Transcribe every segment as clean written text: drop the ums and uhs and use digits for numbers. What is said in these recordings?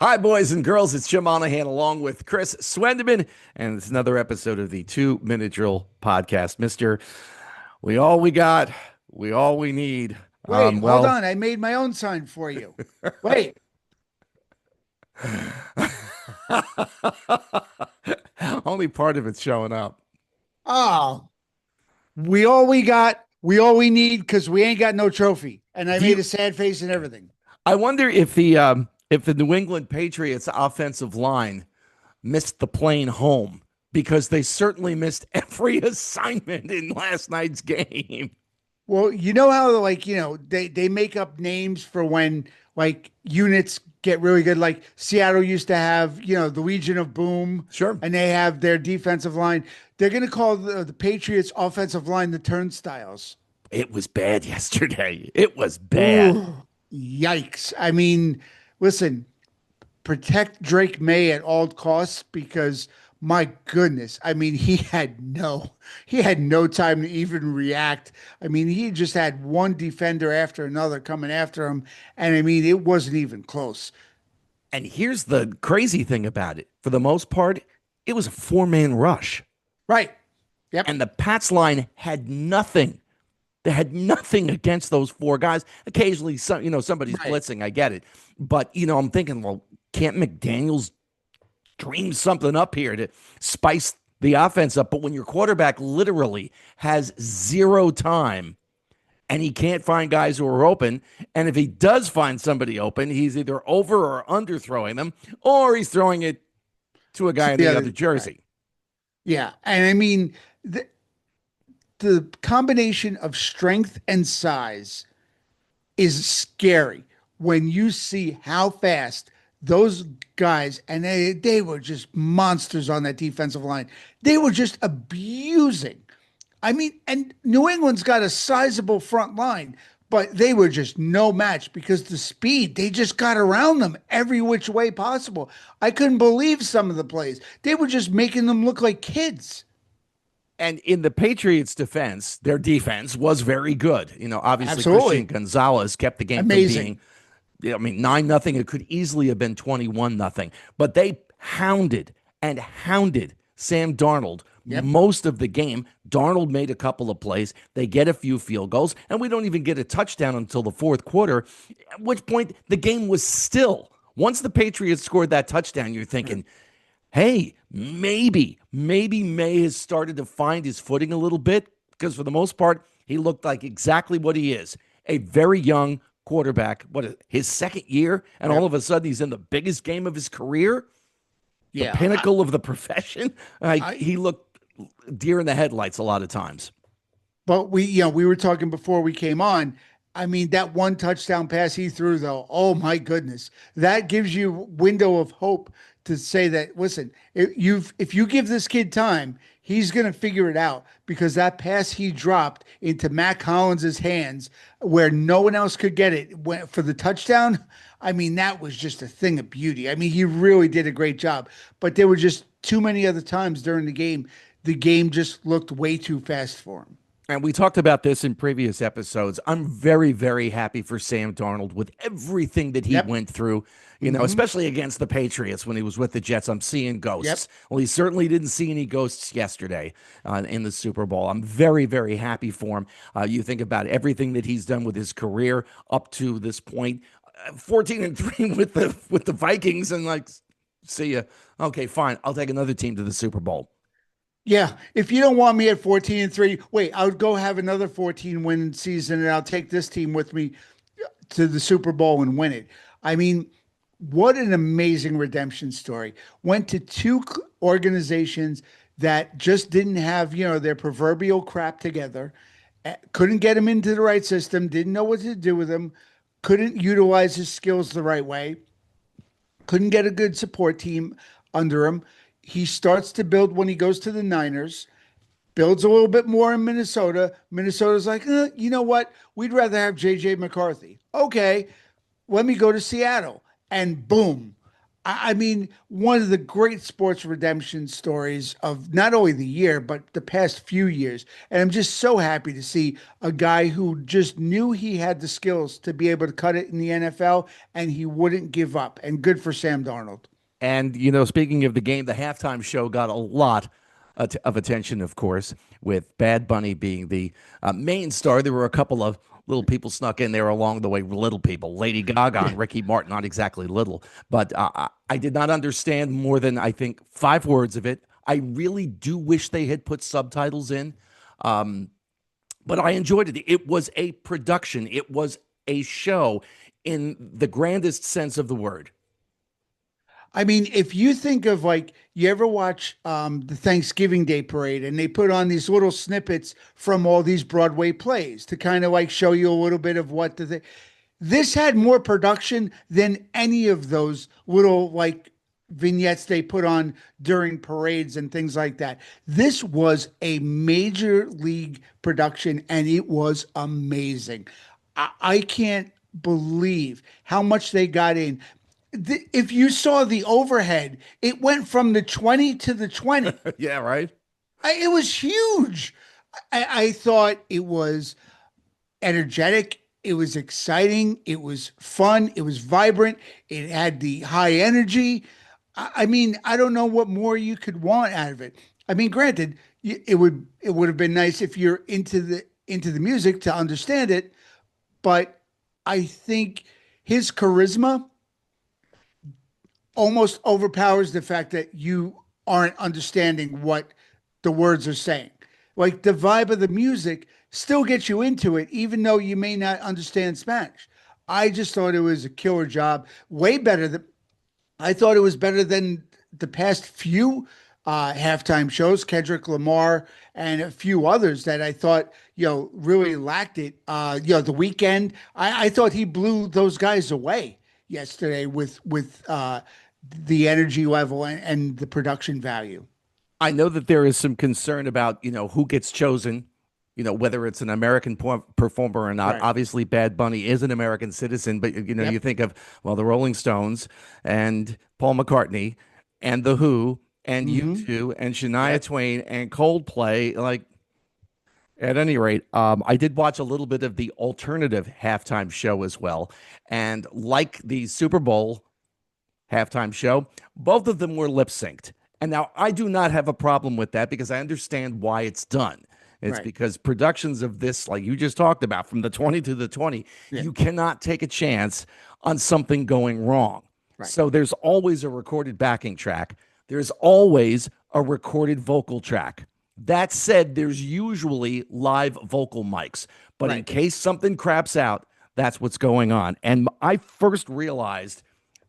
Hi, boys and girls. It's Jim Monaghan along with Chris Swendeman, and it's another episode of the 2 Minute Drill podcast. Mister, we all we got, we all we need. Wait, hold Well, on. I made my own sign for you. Wait. only part of it's showing up. Oh, we all we need because we ain't got no trophy. And I Do made you? a sad face and everything. I wonder if the New England Patriots offensive line missed the plane home because they certainly missed every assignment in last night's game. Well, you know how they make up names for when units get really good. Like Seattle used to have, the Legion of Boom, Sure. and they have their defensive line. They're going to call the Patriots offensive line the Turnstiles. It was bad yesterday. It was bad. Ooh, yikes. I mean, listen, protect Drake May at all costs because my goodness, I mean, he had no time to even react. I mean, he just had one defender after another coming after him, and I mean, it wasn't even close. And here's the crazy thing about it. For the most part, it was a four-man rush. Right. Yep. And the Pats line had nothing. They had nothing against those four guys. Occasionally, somebody's Right. blitzing. I get it. But, I'm thinking, well, can't McDaniels dream something up here to spice the offense up? But when your quarterback literally has zero time and he can't find guys who are open, and if he does find somebody open, he's either over or under throwing them, or he's throwing it to a guy in The the other, other right. jersey. Yeah. And I mean, the combination of strength and size is scary when you see how fast those guys, and they were just monsters on that defensive line. They were just abusing. I mean, and New England's got a sizable front line, but they were just no match because the speed, they just got around them every which way possible. I couldn't believe some of the plays. They were just making them look like kids. And in the Patriots' defense, their defense was very good. Obviously Christian Absolutely. Gonzalez kept the game from Amazing. being, 9-0. It could easily have been 21-0. But they hounded and hounded Sam Darnold Yep. most of the game. Darnold made a couple of plays. They get a few field goals, and we don't even get a touchdown until the fourth quarter, at which point the game was still. Once the Patriots scored that touchdown, you're thinking, hey, maybe May has started to find his footing a little bit because for the most part, he looked like exactly what he is, a very young quarterback. His second year, and all Yep. of a sudden he's in the biggest game of his career, the Yeah. pinnacle of the profession. I He looked deer in the headlights a lot of times. But we were talking before we came on. I mean, that one touchdown pass he threw, though, oh my goodness, that gives you window of hope to say that, listen, if you give this kid time, he's going to figure it out because that pass he dropped into Matt Collins's hands where no one else could get it for the touchdown. I mean, that was just a thing of beauty. I mean, he really did a great job, but there were just too many other times during the game. The game just looked way too fast for him. And we talked about this in previous episodes. I'm very, very happy for Sam Darnold with everything that he Yep. went through, Hmm. especially against the Patriots when he was with the Jets. I'm seeing Yep. ghosts. Well, he certainly didn't see any ghosts yesterday in the Super Bowl. I'm very, very happy for him. You think about everything that he's done with his career up to this point. 14-3 with the Vikings, and like, see ya. Okay, fine. I'll take another team to the Super Bowl. Yeah, if you don't want me at 14-3, wait, I'll go have another 14-win season and I'll take this team with me to the Super Bowl and win it. I mean, what an amazing redemption story. Went to two organizations that just didn't have, their proverbial crap together, couldn't get him into the right system, didn't know what to do with him, couldn't utilize his skills the right way, couldn't get a good support team under him. He starts to build when he goes to the Niners, builds a little bit more in Minnesota. Minnesota's like, you know what? We'd rather have JJ McCarthy. Okay, let me go to Seattle. And boom, I mean, one of the great sports redemption stories of not only the year, but the past few years. And I'm just so happy to see a guy who just knew he had the skills to be able to cut it in the NFL and he wouldn't give up. And good for Sam Darnold. And, speaking of the game, the halftime show got a lot of attention, of course, with Bad Bunny being the main star. There were a couple of little people snuck in there along the way, little people, Lady Gaga and Ricky Martin, not exactly little, but I did not understand more than, I think, 5 words of it. I really do wish they had put subtitles in, but I enjoyed it. It was a production, it was a show in the grandest sense of the word. I mean, if you think of like you ever watch the Thanksgiving Day parade and they put on these little snippets from all these Broadway plays to kind of like show you a little bit of what the thing. This had more production than any of those little like vignettes they put on during parades and things like that. This was a major league production and it was amazing. I can't believe how much they got in. If you saw the overhead, it went from the 20 to the 20. Yeah, right. It was huge. I thought it was energetic. It was exciting. It was fun. It was vibrant. It had the high energy. I mean, I don't know what more you could want out of it. I mean, granted, it would have been nice if you're into the music to understand it, but I think his charisma almost overpowers the fact that you aren't understanding what the words are saying. Like the vibe of the music still gets you into it, even though you may not understand Spanish. I just thought it was a killer job. Way better than I thought it was better than the past few halftime shows, Kendrick Lamar and a few others that I thought, really lacked it. The weekend, I thought he blew those guys away yesterday with the energy level and the production value. I know that there is some concern about, who gets chosen, whether it's an American performer or not. Right. Obviously, Bad Bunny is an American citizen, but, you Yep. think of, well, the Rolling Stones and Paul McCartney and The Who and Hmm. U2 and Shania Yep. Twain and Coldplay. Like, at any rate, I did watch a little bit of the alternative halftime show as well. And like the Super Bowl halftime show, both of them were lip synced. And now I do not have a problem with that because I understand why it's done. It's Right. because productions of this, like you just talked about, from the 20 to the 20, Yeah. you cannot take a chance on something going wrong. Right. So there's always a recorded backing track, there's always a recorded vocal track. That said, there's usually live vocal mics, but in Right. case something craps out, that's what's going on. And I first realized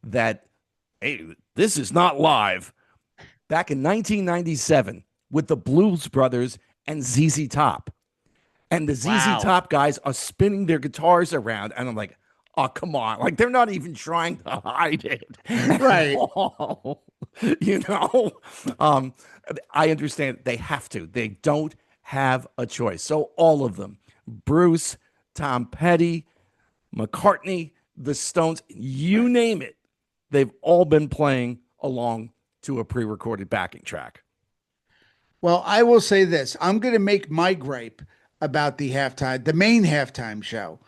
that, hey, this is not live back in 1997 with the Blues Brothers and ZZ Top. And the ZZ Wow. Top guys are spinning their guitars around. And I'm like, oh, come on. Like, they're not even trying to hide it at Right. all. you know, um, I understand they have to, they don't have a choice. So, all of them, Bruce, Tom Petty, McCartney, the Stones, you Right. name it, they've all been playing along to a pre recorded backing track. Well, I will say this. I'm going to make my gripe about the main halftime show.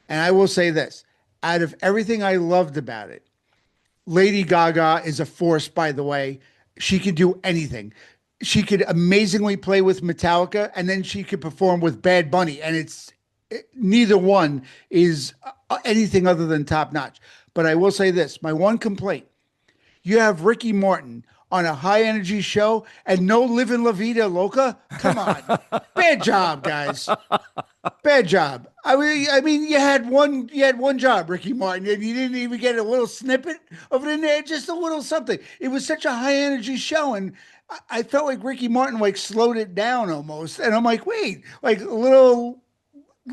And I will say this. Out of everything I loved about it, Lady Gaga is a force, by the way. She could do anything. She could amazingly play with Metallica, and then she could perform with Bad Bunny. And neither one is anything other than top notch. But I will say this, my one complaint, you have Ricky Martin on a high energy show and no living La Vida Loca. Come on. Bad job, guys. Bad job. I mean, you had one job, Ricky Martin, and you didn't even get a little snippet of it in there, just a little something. It was such a high energy show, and I felt like Ricky Martin like slowed it down almost. And I'm like, wait, like a little.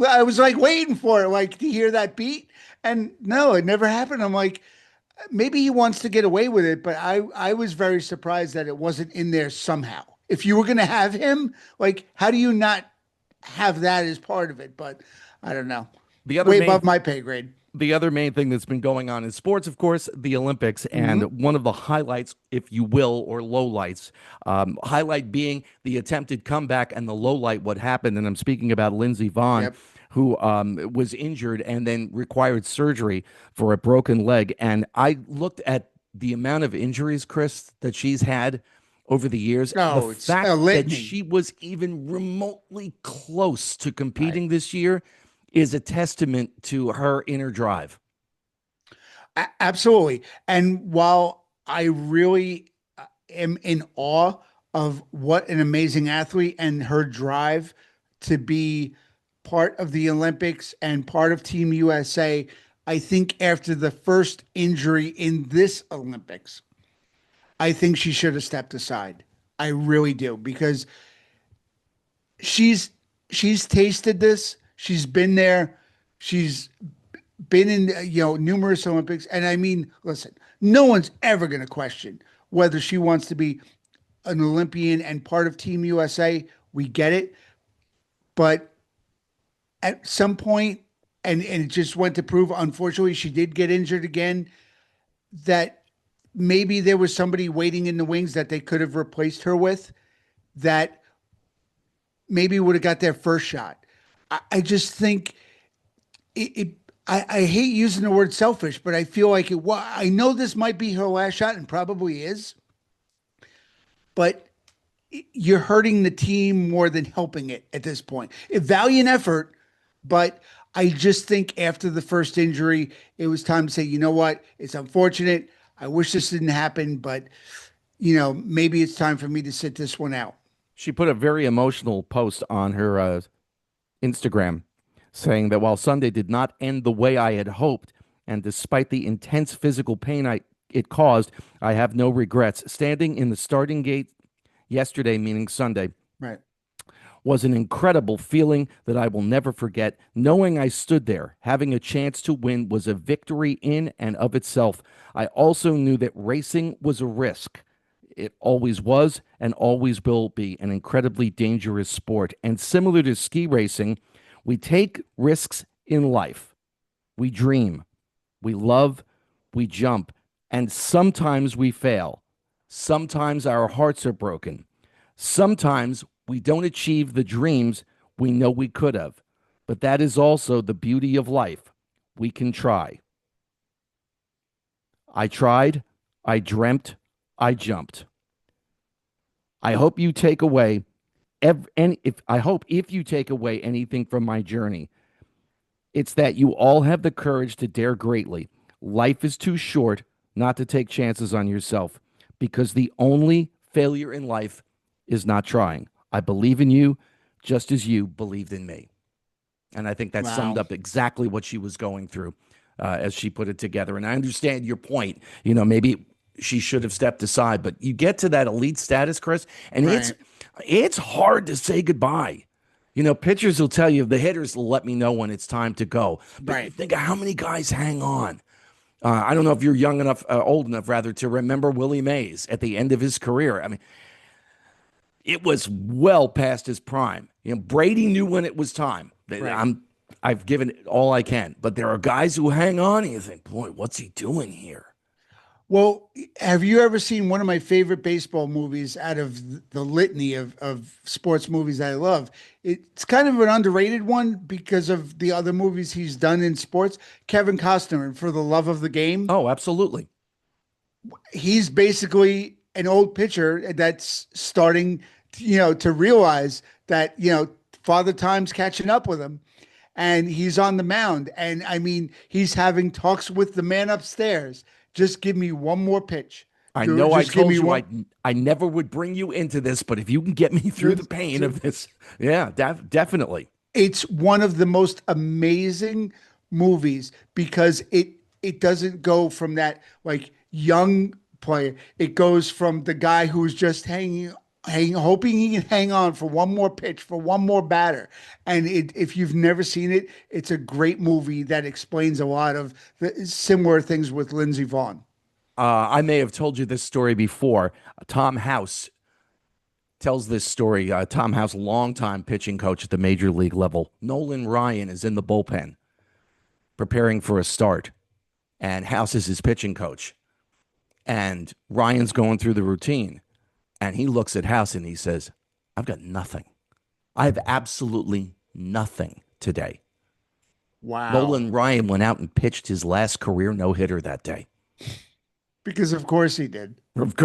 I was like waiting for it, like to hear that beat, and no, it never happened. I'm like, maybe he wants to get away with it, but I was very surprised that it wasn't in there somehow. If you were going to have him, like, how do you not have that as part of it? But I don't know. The other Way main above my pay grade. The other main thing that's been going on in sports, of course, the Olympics, Hmm. and one of the highlights, if you will, or lowlights, highlight being the attempted comeback, and the lowlight, what happened. And I'm speaking about Lindsey Vonn, Yep. who was injured and then required surgery for a broken leg. And I looked at the amount of injuries, Chris, that she's had over the years. The Oh, it's a fact that litany. she was even remotely close to Right. competing this year is a testament to her inner drive. Absolutely. And while I really am in awe of what an amazing athlete and her drive to be part of the Olympics and part of Team USA, I think after the first injury in this Olympics, I think she should have stepped aside. I really do because she's she's tasted this. She's been there. She's been in numerous Olympics, and I mean, listen, no one's ever going to question whether she wants to be an Olympian and part of Team USA. We get it, but at some point, and it just went to prove, unfortunately, she did get injured again. That maybe there was somebody waiting in the wings that they could have replaced her with. That maybe would have got their first shot. I just think it I hate using the word selfish, but I feel like it. Well, I know this might be her last shot, and probably is, but you're hurting the team more than helping it at this point. A valiant effort, but I just think after the first injury, it was time to say, you know what? It's unfortunate. I wish this didn't happen, but maybe it's time for me to sit this one out. She put a very emotional post on her Instagram saying that while Sunday did not end the way I had hoped, and despite the intense physical pain it caused, I have no regrets. Standing in the starting gate yesterday, meaning Sunday, Right. was an incredible feeling that I will never forget. Knowing I stood there, having a chance to win, was a victory in and of itself. I also knew that racing was a risk. It always was and always will be an incredibly dangerous sport. And similar to ski racing, we take risks in life. We dream, we love, we jump, and sometimes we fail. Sometimes our hearts are broken. Sometimes we don't achieve the dreams we know we could have. But that is also the beauty of life. We can try. I tried, I dreamt, I jumped. I hope you take away and if you take away anything from my journey, it's that you all have the courage to dare greatly. Life is too short not to take chances on yourself because the only failure in life is not trying. I believe in you just as you believed in me. And I think that summed Wow. up exactly what she was going through as she put it together. And I understand your point. Maybe she should have stepped aside, but you get to that elite status, Chris, and it's Right. it's hard to say goodbye. Pitchers will tell you, the hitters will let me know when it's time to go. But you Right. think of how many guys hang on. I don't know if you're young enough, old enough rather, to remember Willie Mays at the end of his career. I mean, it was well past his prime. Brady knew when it was time. Right. I've given it all I can, but there are guys who hang on, and you think, boy, what's he doing here? Well, have you ever seen one of my favorite baseball movies out of the litany of sports movies that I love? It's kind of an underrated one because of the other movies he's done in sports. Kevin Costner and For the Love of the Game. Oh, absolutely. He's basically an old pitcher that's starting, to realize that, Father Time's catching up with him and he's on the mound. And I mean, he's having talks with the man upstairs. Just give me one more pitch. I know I Just give told me you one. I never would bring you into this, but if you can get me through the pain of this, yeah, definitely. It's one of the most amazing movies because it doesn't go from that like young player. It goes from the guy who's just hoping he can hang on for one more pitch, for one more batter. And if you've never seen it, it's a great movie that explains a lot of the similar things with Lindsey Vonn. I may have told you this story before. Tom House tells this story. Tom House, longtime pitching coach at the major league level. Nolan Ryan is in the bullpen. preparing for a start, and House is his pitching coach, and Ryan's going through the routine, and he looks at House and he says, I've got nothing. I have absolutely nothing today. Wow. Nolan Ryan went out and pitched his last career no-hitter that day. Because of course he did.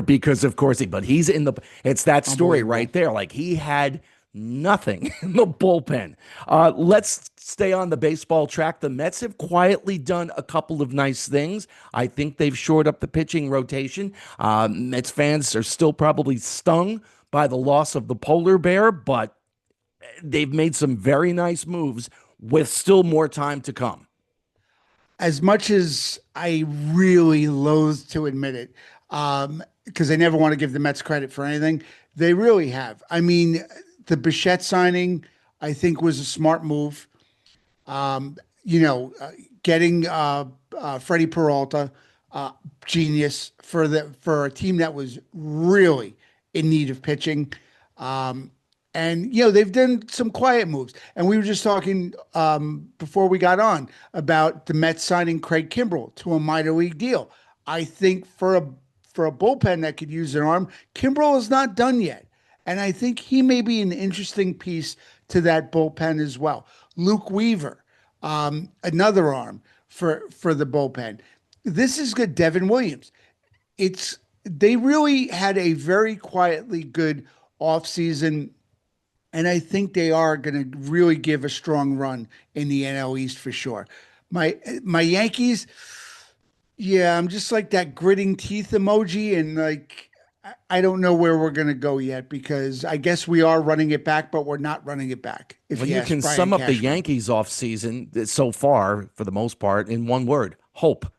Because of course but he's in the, it's that story Unbelievable. right there. Like, he had nothing in the bullpen. Let's stay on the baseball track. The Mets have quietly done a couple of nice things. I think they've shored up the pitching rotation. Mets fans are still probably stung by the loss of the polar bear, but they've made some very nice moves with still more time to come. As much as I really loathe to admit it, because I never want to give the Mets credit for anything, they really have. I mean, the Bichette signing, I think, was a smart move. You know, getting Freddie Peralta, genius for a team that was really in need of pitching. And they've done some quiet moves. And we were just talking before we got on about the Mets signing Craig Kimbrell to a minor league deal. I think for a bullpen that could use an arm, Kimbrell is not done yet. And I think he may be an interesting piece to that bullpen as well. Luke Weaver, another arm for the bullpen. This is good. Devin Williams. They really had a very quietly good offseason, and I think they are going to really give a strong run in the NL East for sure. My Yankees, yeah, I'm just like that gritting teeth emoji, and like I don't know where we're going to go yet, because I guess we are running it back, but we're not running it back. If Well, you you ask can Brian sum up the Cashman. Yankees offseason so far, for the most part, in one word: hope.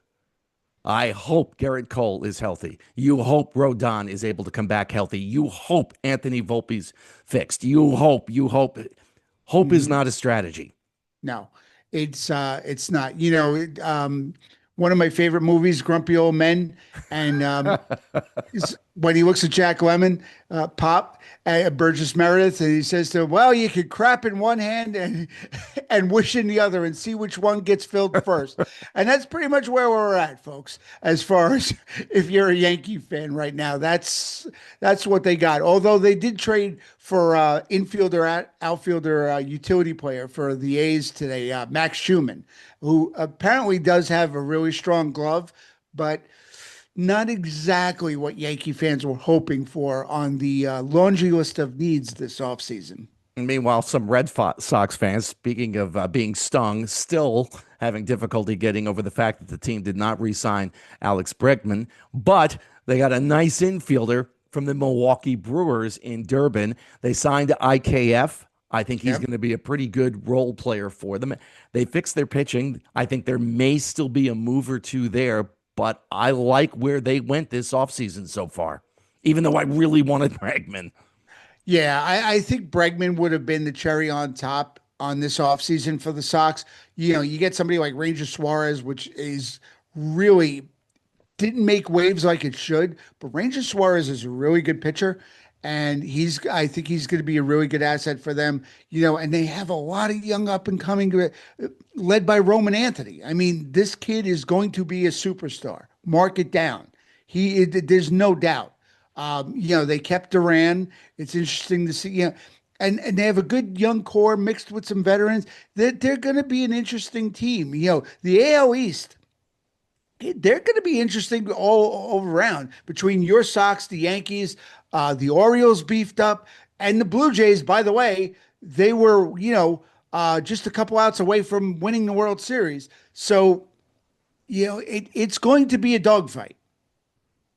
I hope Garrett Cole is healthy. You hope Rodon is able to come back healthy. You hope Anthony Volpe's fixed. You hope. Hope is Mhm. not a strategy. No, it's not. One of my favorite movies, Grumpy Old Men, and when he looks at Jack Lemmon, Pop, Burgess Meredith, and he says to him, "Well, you could crap in one hand and and wish in the other, and see which one gets filled first." And that's pretty much where we're at, folks. As far as if you're a Yankee fan right now, that's what they got. Although they did trade for infielder, outfielder, utility player for the A's today, Max Schumann, who apparently does have a really strong glove, but not exactly what Yankee fans were hoping for on the laundry list of needs this offseason. Meanwhile, some Red Sox fans, speaking of being stung, still having difficulty getting over the fact that the team did not re-sign Alex Bregman, but they got a nice infielder from the Milwaukee Brewers in Durban. They signed IKF. I think he's Yep. going to be a pretty good role player for them. They fixed their pitching. I think there may still be a move or two there, but I like where they went this offseason so far, even though I really wanted Bregman. Yeah, I think Bregman would have been the cherry on top on this offseason for the Sox. You get somebody like Ranger Suarez, which is really didn't make waves like it should, but Ranger Suarez is a really good pitcher. And I think he's going to be a really good asset for them, and they have a lot of young up and coming, led by Roman Anthony. I mean, this kid is going to be a superstar. Mark it down. There's no doubt. They kept Duran. It's interesting to see, and they have a good young core mixed with some veterans. They're going to be an interesting team. The AL East, they're going to be interesting all around between your Sox, the Yankees, the Orioles beefed up, and the Blue Jays. By the way, they were just a couple outs away from winning the World Series. So it's going to be a dogfight.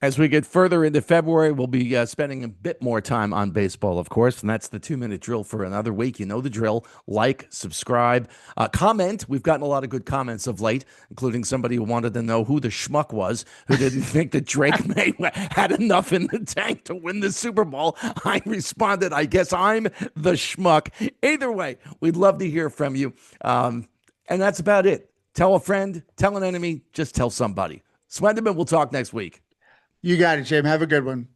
As we get further into February, we'll be spending a bit more time on baseball, of course, and that's the 2 minute drill for another week. You know the drill. Like, subscribe, comment. We've gotten a lot of good comments of late, including somebody who wanted to know who the schmuck was, who didn't think that Drake May had enough in the tank to win the Super Bowl. I responded, I guess I'm the schmuck. Either way, we'd love to hear from you. And that's about it. Tell a friend, tell an enemy, just tell somebody. Swendeman, we'll talk next week. You got it, Jim. Have a good one.